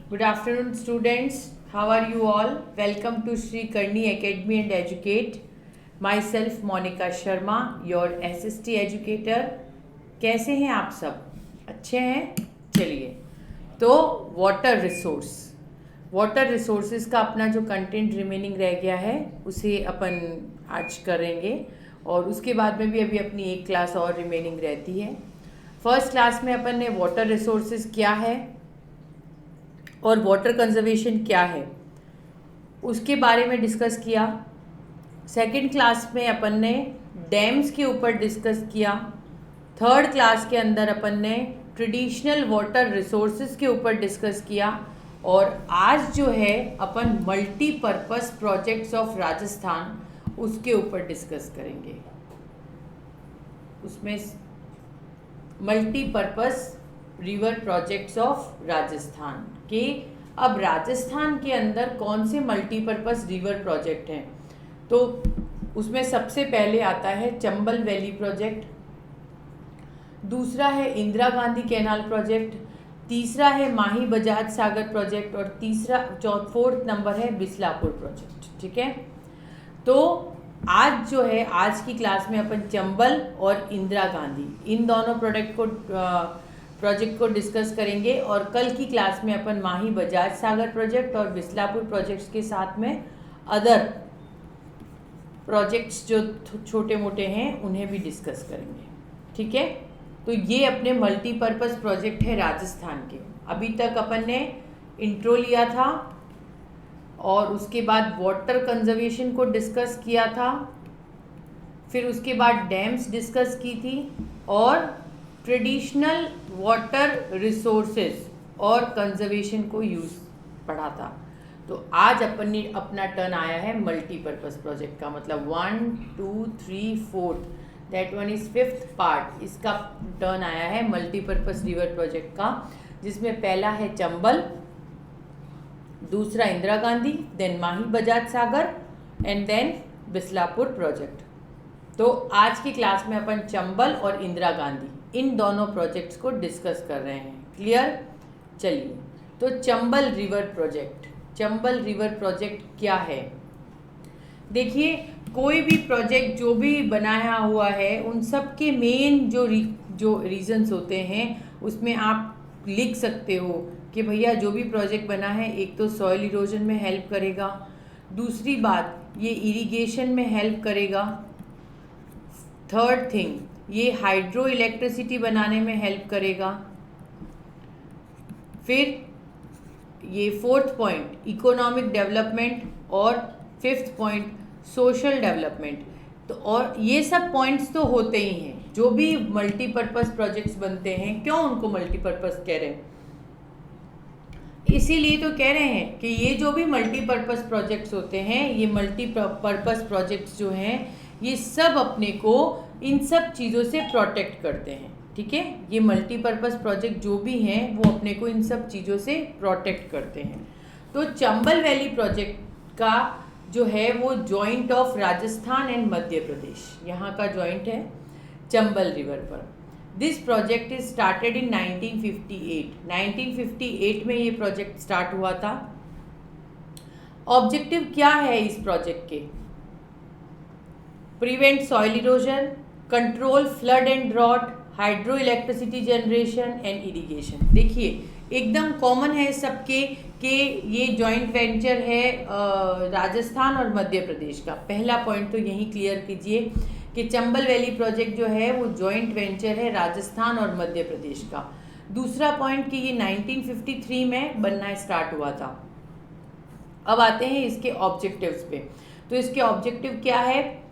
Good afternoon, students. How are you all? Welcome to Sri Karni Academy and Educate. Myself, Monica Sharma, your SST educator. कैसे हैं आप सब? अच्छे हैं? चलिए, तो वाटर रिसोर्सेज का अपना जो कंटेंट रिमेनिंग रह गया है उसे अपन आज करेंगे और उसके बाद में भी अभी अपनी एक क्लास और रिमेनिंग रहती है। फर्स्ट क्लास में अपन ने वाटर रिसोर्सेज क्या है और वाटर कंजर्वेशन क्या है उसके बारे में डिस्कस किया। सेकंड क्लास में अपन ने डैम्स के ऊपर डिस्कस किया। थर्ड क्लास के अंदर अपन ने ट्रेडिशनल वाटर रिसोर्सेज के ऊपर डिस्कस किया और आज जो है अपन मल्टीपर्पस प्रोजेक्ट्स ऑफ राजस्थान उसके ऊपर डिस्कस करेंगे। उसमें multipurpose river projects of Rajasthan के अब राजस्थान के अंदर कौन से मल्टीपर्पस रिवर प्रोजेक्ट हैं, तो उसमें सबसे पहले आता है चंबल वैली प्रोजेक्ट, दूसरा है इंदिरा गांधी कैनाल प्रोजेक्ट, तीसरा है माही बजाज सागर प्रोजेक्ट और फोर्थ नंबर है बिसलापुर प्रोजेक्ट। ठीक है, तो आज जो है आज की क्लास में अपन चंबल और इंदिरा गांधी इन दोनों प्रोजेक्ट को डिस्कस करेंगे और कल की क्लास में अपन माही बजाज सागर प्रोजेक्ट और बिसलापुर प्रोजेक्ट्स के साथ में अदर प्रोजेक्ट्स जो छोटे मोटे हैं उन्हें भी डिस्कस करेंगे। ठीक है, तो ये अपने मल्टीपर्पस प्रोजेक्ट है राजस्थान के। अभी तक अपन ने इंट्रो लिया था और उसके बाद वाटर कंजर्वेशन को डिस्कस किया था, फिर उसके बाद डैम्स डिस्कस की थी और ट्रेडिशनल वाटर रिसोर्सेज और कंजर्वेशन को यूज़ पढ़ा था। तो आज अपना टर्न आया है मल्टीपर्पस प्रोजेक्ट का, मतलब 1 2 3 4 that one is fifth part. इसका टर्न आया है मल्टीपर्पस रिवर प्रोजेक्ट का, जिसमें पहला है चंबल, दूसरा Indira Gandhi, then Mahi Bajaj Sagar and then Bislapur project. तो आज की क्लास में अपन चंबल और इंदिरा गांधी इन दोनों प्रोजेक्ट्स को डिस्कस कर रहे हैं। क्लियर? चलिए, तो चंबल रिवर प्रोजेक्ट क्या है? देखिए, कोई भी प्रोजेक्ट जो भी बनाया हुआ है उन सब के मेन जो रीजंस होते हैं उसमें आप लिख सकते हो कि भैया जो भी प्रोजेक्ट बना है, एक तो सॉइल इरोजन में हेल्प करेगा, दूसरी बात ये इरिगेशन में हेल्प करेगा, थर्ड थिंग ये हाइड्रो इलेक्ट्रिसिटी बनाने में हेल्प करेगा, फिर ये फोर्थ पॉइंट इकोनॉमिक डेवलपमेंट और फिफ्थ पॉइंट सोशल डेवलपमेंट। तो और ये सब पॉइंट्स तो होते ही हैं। जो भी मल्टीपर्पस प्रोजेक्ट्स बनते हैं, क्यों उनको मल्टीपर्पस कह रहे हैं? इसीलिए तो कह रहे हैं कि ये जो भी मल्टीपर्पस प्रोजेक्ट्स होते हैं, ये मल्टीपर्पस प्रोजेक्ट्स जो हैं ये सब अपने को इन सब चीज़ों से प्रोटेक्ट करते हैं। ठीक है, ये मल्टीपर्पस प्रोजेक्ट जो भी हैं वो अपने को इन सब चीज़ों से प्रोटेक्ट करते हैं। तो चंबल वैली प्रोजेक्ट का जो है वो joint of Rajasthan and Madhya Pradesh, यहाँ का जॉइंट है चंबल रिवर पर। This project is started in 1958 में ये प्रोजेक्ट स्टार्ट हुआ था। ऑब्जेक्टिव क्या है इस प्रोजेक्ट के? Prevent soil erosion, control flood and drought, hydro electricity generation and irrigation. देखिए, एकदम कॉमन है सबके कि ये जॉइंट वेंचर है राजस्थान और मध्य प्रदेश का। पहला पॉइंट तो यही क्लियर कीजिए कि चंबल वैली प्रोजेक्ट जो है वो जॉइंट वेंचर है राजस्थान और मध्य प्रदेश का। दूसरा पॉइंट कि ये 1953 में बनना स्टार्ट हुआ था। अब आते हैं इसके ऑब्जेक्टिव्स पे। तो इसके ऑब्जेक्टिव क्या है?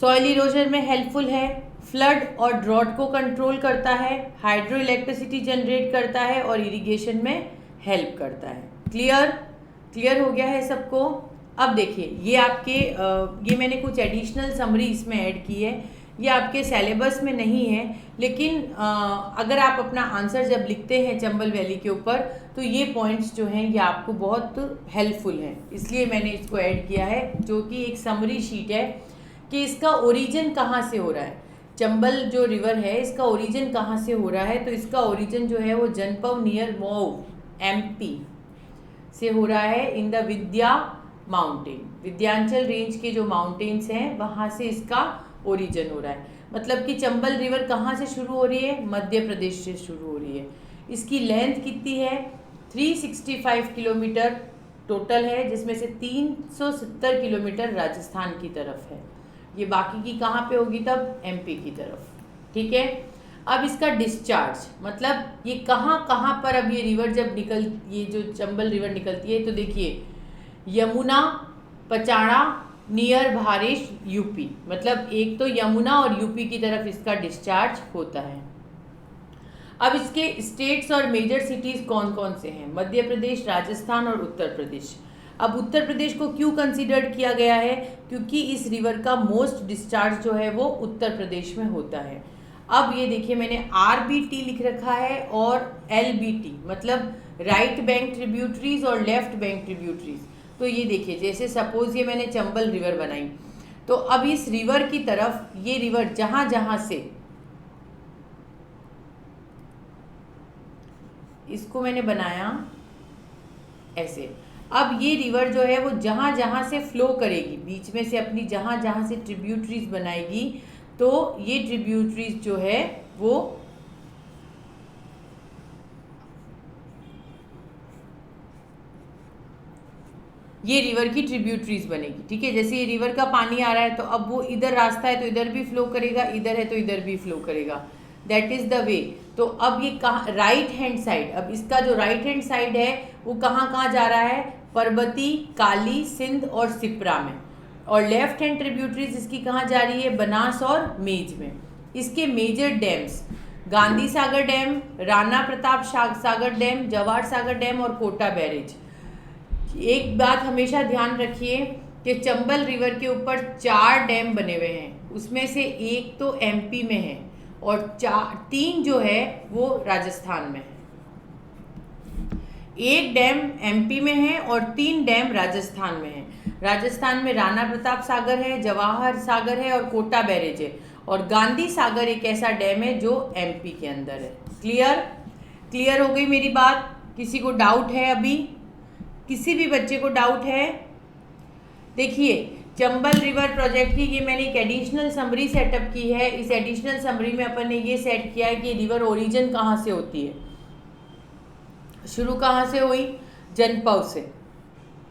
सॉइल इरोजन में हेल्पफुल है, फ्लड और ड्रॉट को कंट्रोल करता है, हाइड्रो इलेक्ट्रिसिटी जनरेट करता है और इरिगेशन में हेल्प करता है। क्लियर हो गया है सबको? अब देखिए, ये मैंने कुछ एडिशनल समरी इसमें ऐड की है। ये आपके सिलेबस में नहीं है, लेकिन अगर आप अपना आंसर जब लिखते हैं चंबल वैली के ऊपर तो ये पॉइंट्स जो हैं ये आपको बहुत हेल्पफुल हैं, इसलिए मैंने इसको ऐड किया है, जो कि एक समरी शीट है कि इसका ओरिजिन कहाँ से हो रहा है। चंबल जो रिवर है इसका ओरिजिन कहाँ से हो रहा है? तो इसका ओरिजिन जो है वो जनपद नियर मऊ MP से हो रहा है in the Vindhya mountain, Vindhyachal range के जो माउंटेन्स हैं वहाँ से इसका ओरिजिन हो रहा है। मतलब कि चंबल रिवर कहाँ से शुरू हो रही है? मध्य प्रदेश से शुरू हो रही है। इसकी लेंथ कितनी है? 365 किलोमीटर टोटल है, जिसमें से 370 किलोमीटर राजस्थान की तरफ है। ये बाकी की कहाँ पे होगी तब? MP की तरफ। ठीक है। अब इसका डिस्चार्ज मतलब ये कहाँ कहाँ पर अब ये रिवर जब ये जो चंबल रिवर निकलती है, तो देखिए यमुना, पचाड़ा, नियर भारेश, यूपी, मतलब एक तो यमुना और यूपी की तरफ इसका डिस्चार्ज होता है। अब इसके स्टेट्स और मेजर सिटीज़ कौन कौन से हैं? मध्य प्रदेश, राजस्थान और उत्तर प्रदेश। अब उत्तर प्रदेश को क्यों कंसीडर किया गया है? क्योंकि इस रिवर का मोस्ट डिस्चार्ज जो है वो उत्तर प्रदेश में होता है। अब ये देखिए मैंने RBT लिख रखा है और LBT, मतलब राइट बैंक ट्रिब्यूटरीज और लेफ्ट बैंक ट्रिब्यूटरीज। तो ये देखिए जैसे सपोज ये मैंने चंबल रिवर बनाई, तो अब इस रिवर की तरफ ये रिवर जहाँ जहाँ से इसको मैंने बनाया ऐसे, अब ये रिवर जो है वो जहाँ जहाँ से फ्लो करेगी, बीच में से अपनी जहाँ जहाँ से ट्रिब्यूटरीज बनाएगी, तो ये ट्रिब्यूटरीज जो है वो ये रिवर की ट्रिब्यूटरीज बनेगी। ठीक है, जैसे ये रिवर का पानी आ रहा है तो अब वो इधर रास्ता है तो इधर भी फ्लो करेगा, इधर है तो इधर भी फ्लो करेगा। That is the way. तो अब ये कहाँ, राइट हैंड साइड, अब इसका जो राइट हैंड साइड है वो कहाँ कहाँ जा रहा है? परबती, काली, सिंध और सिप्रा में। और लेफ्ट हैंड ट्रिब्यूटरीज इसकी कहाँ जा रही है? बनास और मेज में। इसके major dams Gandhi Sagar dam, Rana Pratap Sagar dam, Jawahar Sagar dam और कोटा बैरेज। एक बात हमेशा ध्यान रखिए कि चंबल रिवर के ऊपर 4 डैम बने हुए हैं, उसमें से एक तो MP में है और 3 जो है वो राजस्थान में है। एक डैम MP में है और 3 डैम राजस्थान में है। राजस्थान में राणा प्रताप सागर है, जवाहर सागर है और कोटा बैरेज है। और गांधी सागर एक ऐसा डैम है जो MP के अंदर है। क्लियर हो गई मेरी बात? किसी को डाउट है? अभी किसी भी बच्चे को डाउट है? देखिए चंबल रिवर प्रोजेक्ट की ये मैंने एक एडिशनल समरी सेटअप की है। इस एडिशनल समरी में अपन ने ये सेट किया है कि रिवर ओरिजिन कहाँ से होती है, शुरू कहाँ से हुई? जनपद से।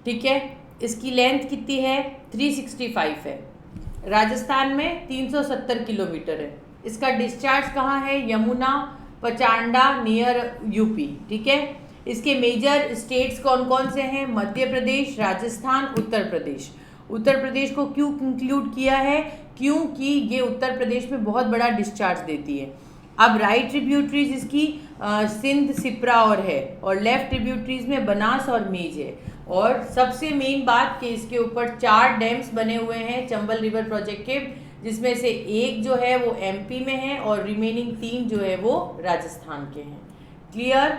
ठीक है, इसकी लेंथ कितनी है? 365 है। राजस्थान में 370 किलोमीटर है। इसका डिस्चार्ज कहाँ है? Yamuna, Pachanda, near UP. ठीक है, इसके मेजर स्टेट्स कौन कौन से हैं? मध्य प्रदेश, राजस्थान, उत्तर प्रदेश। उत्तर प्रदेश को क्यों इंक्लूड किया है? क्योंकि ये उत्तर प्रदेश में बहुत बड़ा डिस्चार्ज देती है। अब राइट ट्रिब्यूटरीज इसकी सिंध, सिप्रा और है, और लेफ्ट ट्रिब्यूटरीज में बनास और मेज है। और सबसे मेन बात कि इसके ऊपर 4 डैम्स बने हुए हैं चंबल रिवर प्रोजेक्ट के, जिसमें से एक जो है वो MP में है और रिमेनिंग 3 जो है वो राजस्थान के हैं। क्लियर?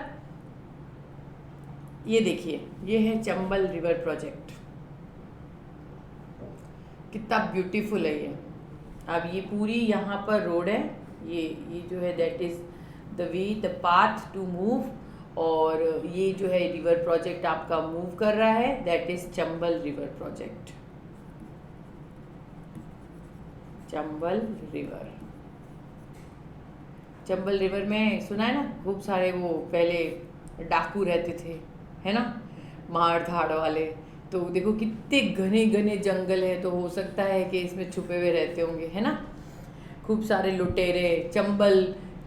ये देखिए ये है चंबल रिवर प्रोजेक्ट, कितना ब्यूटीफुल है ये। अब ये पूरी यहाँ पर रोड है, ये जो है that is the way, the path to move. और ये जो है रिवर प्रोजेक्ट आपका मूव कर रहा है, that is Chambal river project. Chambal river में सुना है ना, खूब सारे वो पहले डाकू रहते थे, है ना, मार धाड़ वाले। तो देखो कितने घने घने जंगल है, तो हो सकता है कि इसमें छुपे हुए रहते होंगे, है ना, खूब सारे लुटेरे।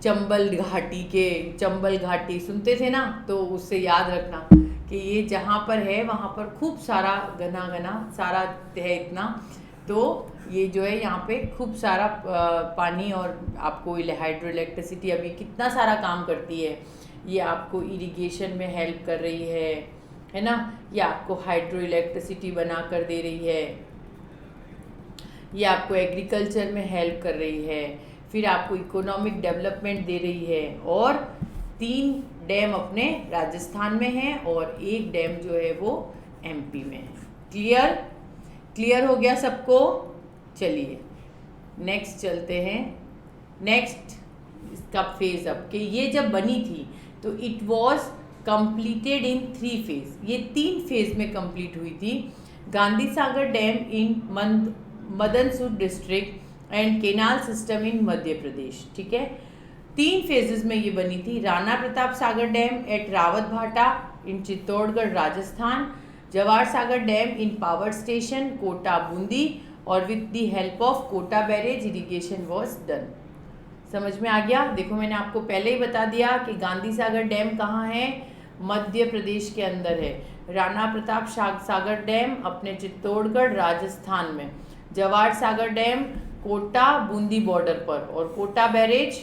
चंबल घाटी सुनते थे ना, तो उससे याद रखना कि ये जहाँ पर है वहाँ पर खूब सारा घना सारा है इतना। तो ये जो है यहाँ पे खूब सारा पानी, और आपको हाइड्रो इलेक्ट्रिसिटी अभी कितना सारा काम करती है। ये आपको इरिगेशन में हेल्प कर रही है ना, ये आपको हाइड्रो इलेक्ट्रिसिटी बना कर दे रही है, ये आपको एग्रीकल्चर में हेल्प कर रही है, फिर आपको इकोनॉमिक डेवलपमेंट दे रही है। और 3 डैम अपने राजस्थान में हैं और एक डैम जो है वो MP में है। क्लियर हो गया सबको? चलिए नेक्स्ट चलते हैं। नेक्स्ट इसका फेज अब कि ये जब बनी थी तो it was completed in 3 phase, ये 3 फेज में कंप्लीट हुई थी। Gandhi Sagar dam in Madansur district and canal system in Madhya Pradesh. ठीक है, 3 फेजेस में ये बनी थी। Rana Pratap Sagar dam at Rawat Bhata in Chittorgarh Rajasthan, Jawahar Sagar dam in power station Kota Bundi, और with the help of Kota barrage irrigation was done. समझ में आ गया? देखो मैंने आपको पहले ही बता दिया कि गांधी सागर डैम कहाँ है, मध्य प्रदेश के अंदर है। राणा प्रताप सागर डैम अपने चित्तौड़गढ़ राजस्थान में, जवाहर सागर डैम कोटा बूंदी बॉर्डर पर, और कोटा बैरेज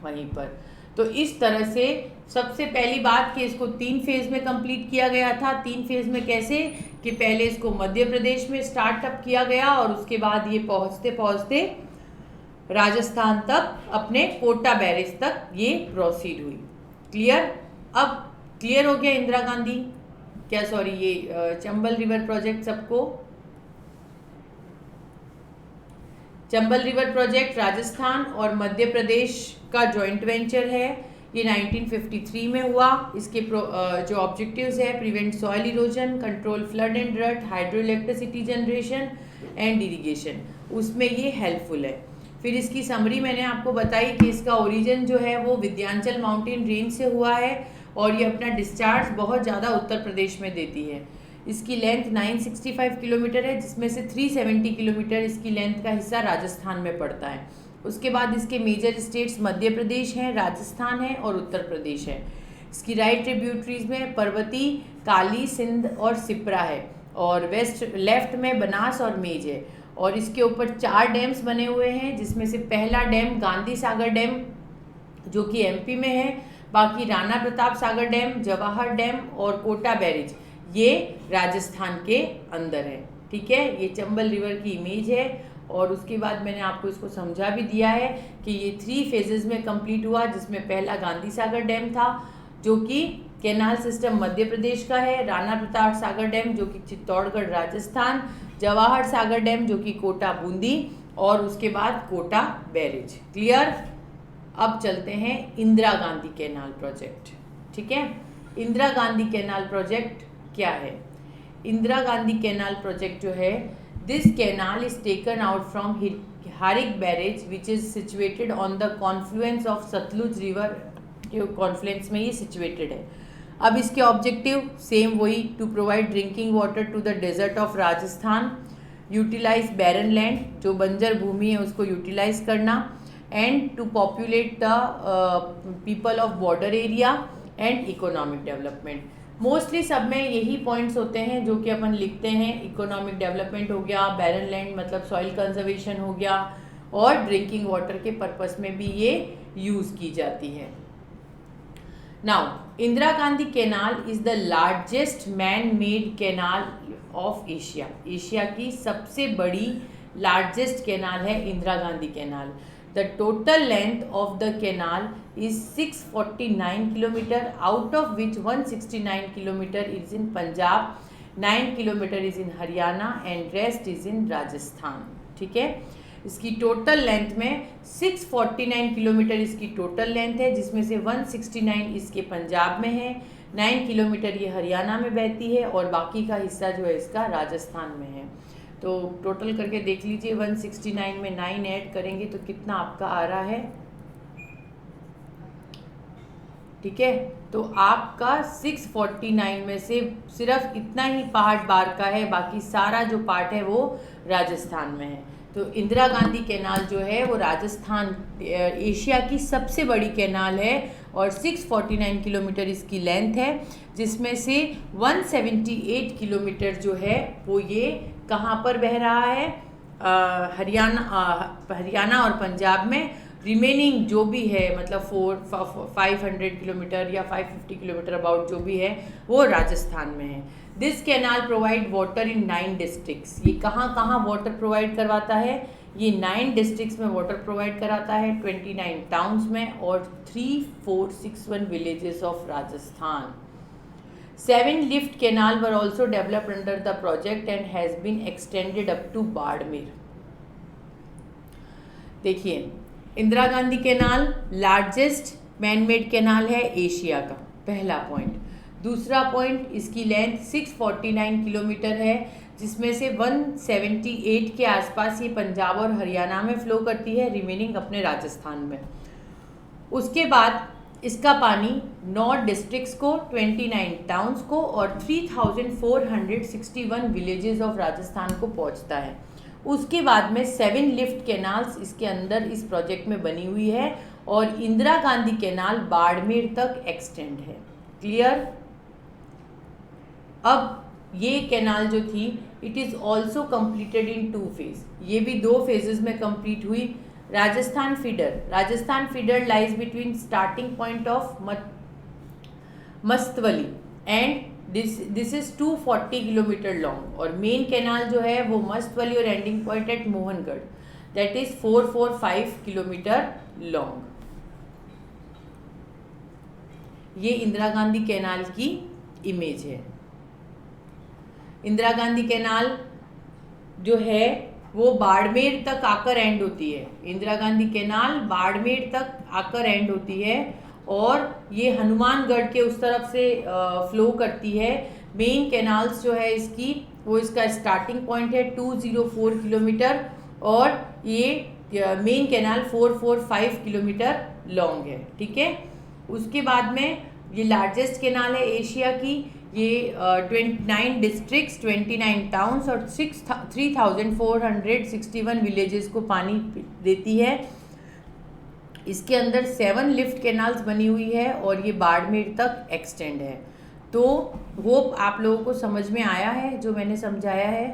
वहीं पर। तो इस तरह से सबसे पहली बात कि इसको 3 फेज में कंप्लीट किया गया था। 3 फेज में कैसे कि पहले इसको मध्य प्रदेश में स्टार्टअप किया गया और उसके बाद ये पहुंचते पहुंचते राजस्थान तक, अपने कोटा बैरेज तक ये प्रोसीड हुई। क्लियर? अब क्लियर हो गया इंदिरा गांधी, क्या सॉरी ये चंबल रिवर प्रोजेक्ट सबको? चंबल रिवर प्रोजेक्ट राजस्थान और मध्य प्रदेश का जॉइंट वेंचर है। ये 1953 में हुआ। इसके जो ऑब्जेक्टिव्स है, prevent soil erosion, control flood and drought, hydro electricity generation and irrigation, उसमें ये हेल्पफुल है। फिर इसकी समरी मैंने आपको बताई कि इसका ओरिजिन जो है वो विंध्याचल माउंटेन रेंज से हुआ है और ये अपना डिस्चार्ज बहुत ज़्यादा उत्तर प्रदेश में देती है। इसकी लेंथ 965 किलोमीटर है, जिसमें से 370 किलोमीटर इसकी लेंथ का हिस्सा राजस्थान में पड़ता है। उसके बाद इसके मेजर स्टेट्स मध्य प्रदेश हैं, राजस्थान है और उत्तर प्रदेश है। इसकी राइट ट्रिब्यूटरीज में पर्वती, काली, सिंध और सिप्रा है, और लेफ्ट में बनास और मेज है। और इसके ऊपर 4 डैम्स बने हुए हैं, जिसमें से पहला डैम गांधी सागर डैम जो कि एमपी में है, बाकी राणा प्रताप सागर डैम, जवाहर डैम और कोटा बैरेज ये राजस्थान के अंदर है। ठीक है, ये चंबल रिवर की इमेज है। और उसके बाद मैंने आपको इसको समझा भी दिया है कि ये 3 फेजेस में कंप्लीट हुआ, जिसमें पहला गांधी सागर डैम था जो कि कैनाल सिस्टम मध्य प्रदेश का है, राणा प्रताप सागर डैम जो कि चित्तौड़गढ़ राजस्थान, जवाहर सागर डैम जो कि कोटा बूंदी, और उसके बाद कोटा बैरेज। क्लियर? अब चलते हैं इंदिरा गांधी कैनाल प्रोजेक्ट। ठीक है, इंदिरा गांधी कैनाल प्रोजेक्ट क्या है? इंदिरा गांधी कैनाल प्रोजेक्ट जो है, this canal is taken out from Harike barrage which is situated on the confluence of Sutlej river के कॉन्फ्लुएंस में ये सिचुएटेड है। अब इसके ऑब्जेक्टिव सेम वही, to provide drinking water to the desert of Rajasthan, utilise barren land जो बंजर भूमि है उसको यूटिलाइज करना, and to populate the people of border area and economic development. Mostly सब में यही पॉइंट्स होते हैं जो कि अपन लिखते हैं। इकोनॉमिक डेवलपमेंट हो गया, बैरन लैंड मतलब सॉइल कंजर्वेशन हो गया, और ड्रिंकिंग वाटर के पर्पस में भी ये यूज़ की जाती है। Now Indira Gandhi canal is the largest man made canal of Asia. Asia की सबसे बड़ी लार्जेस्ट कैनाल है Indira Gandhi canal. The total length of the canal is 649 kilometer, out of which 169 kilometer is in Punjab, 9 kilometer is in Haryana and rest is in Rajasthan। ठीक है, इसकी total length में 649 kilometre इसकी total length है, जिसमें से 169 इसके पंजाब में है, 9 किलोमीटर ये हरियाणा में बहती है, और बाकी का हिस्सा जो है इसका राजस्थान में है। तो टोटल करके देख लीजिए, 169 में 9 ऐड करेंगे तो कितना आपका आ रहा है। ठीक है, तो आपका 649 में से सिर्फ इतना ही पार्ट बार का है, बाकी सारा जो पार्ट है वो राजस्थान में है। तो इंदिरा गांधी कैनाल जो है वो राजस्थान एशिया की सबसे बड़ी कैनाल है, और 649 किलोमीटर इसकी लेंथ है, जिसमें से 178 किलोमीटर जो है वो ये कहाँ पर बह रहा है? हरियाणा और पंजाब में। रिमेनिंग जो भी है मतलब 500 किलोमीटर या 550 किलोमीटर अबाउट जो भी है वो राजस्थान में है। This canal provide water in 9 districts. ये कहाँ कहाँ वाटर प्रोवाइड करवाता है? ये 9 डिस्ट्रिक्ट्स में वाटर प्रोवाइड कराता है, 29 टाउन्स में और 3461 villages of Rajasthan. 7 lift canal were also developed under the project and has been extended up to Barmer. देखिए, Indira Gandhi canal largest man made canal है एशिया का। पहला पॉइंट। दूसरा पॉइंट, इसकी लेंथ 649 किलोमीटर है, जिसमें से 178 के आसपास ये पंजाब और हरियाणा में फ़्लो करती है, रिमेनिंग अपने राजस्थान में। उसके बाद इसका पानी 9 डिस्ट्रिक्ट्स को, 29 टाउन्स को और 3461 विलेजेस ऑफ राजस्थान को पहुंचता है। उसके बाद में 7 लिफ्ट कैनाल्स इसके अंदर इस प्रोजेक्ट में बनी हुई है और इंदिरा गांधी कैनाल बाड़मेर तक एक्सटेंड है। क्लियर? अब ये कैनाल जो थी, it is also completed in 2 phase. ये भी 2 फेजेस में कंप्लीट हुई। Rajasthan feeder lies between starting point of Mastawali and this is 240 kilometre long, और मेन कैनाल जो है वो मस्तवली और ending point at Mohangarh, that is 445 kilometre long. ये इंदिरा गांधी कैनाल की इमेज है। इंदिरा गांधी कैनाल जो है वो बाड़मेर तक आकर एंड होती है। इंदिरा गांधी कैनाल बाड़मेर तक आकर एंड होती है और ये हनुमानगढ़ के उस तरफ से फ्लो करती है। मेन कैनाल्स जो है इसकी, वो इसका स्टार्टिंग पॉइंट है 204 किलोमीटर और ये मेन कैनाल 445 किलोमीटर लॉन्ग है। ठीक है। उसके बाद में ये लार्जेस्ट कैनाल है एशिया की। ये 29 डिस्ट्रिक्ट्स, 29 टाउन्स और 3461 विलेजेस को पानी देती है। इसके अंदर 7 लिफ्ट कैनाल्स बनी हुई है और ये बाड़मेर तक एक्सटेंड है। तो होप आप लोगों को समझ में आया है जो मैंने समझाया है।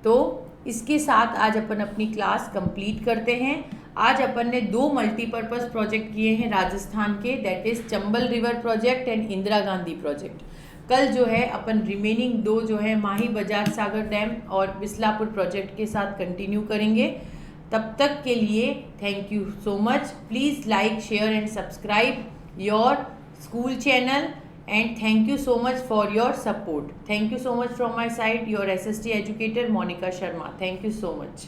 तो इसके साथ आज अपन अपनी क्लास कंप्लीट करते हैं। आज अपन ने 2 मल्टीपर्पज़ प्रोजेक्ट किए हैं राजस्थान के, that is Chambal river project and Indira Gandhi project. कल जो है अपन रिमेनिंग 2 जो है माही बजाज सागर डैम और बिस्लापुर प्रोजेक्ट के साथ कंटिन्यू करेंगे। तब तक के लिए thank you so much. Please like, share and subscribe your school channel and thank you so much for your support. Thank you so much from my side, your SST educator Monica Sharma. Thank you so much.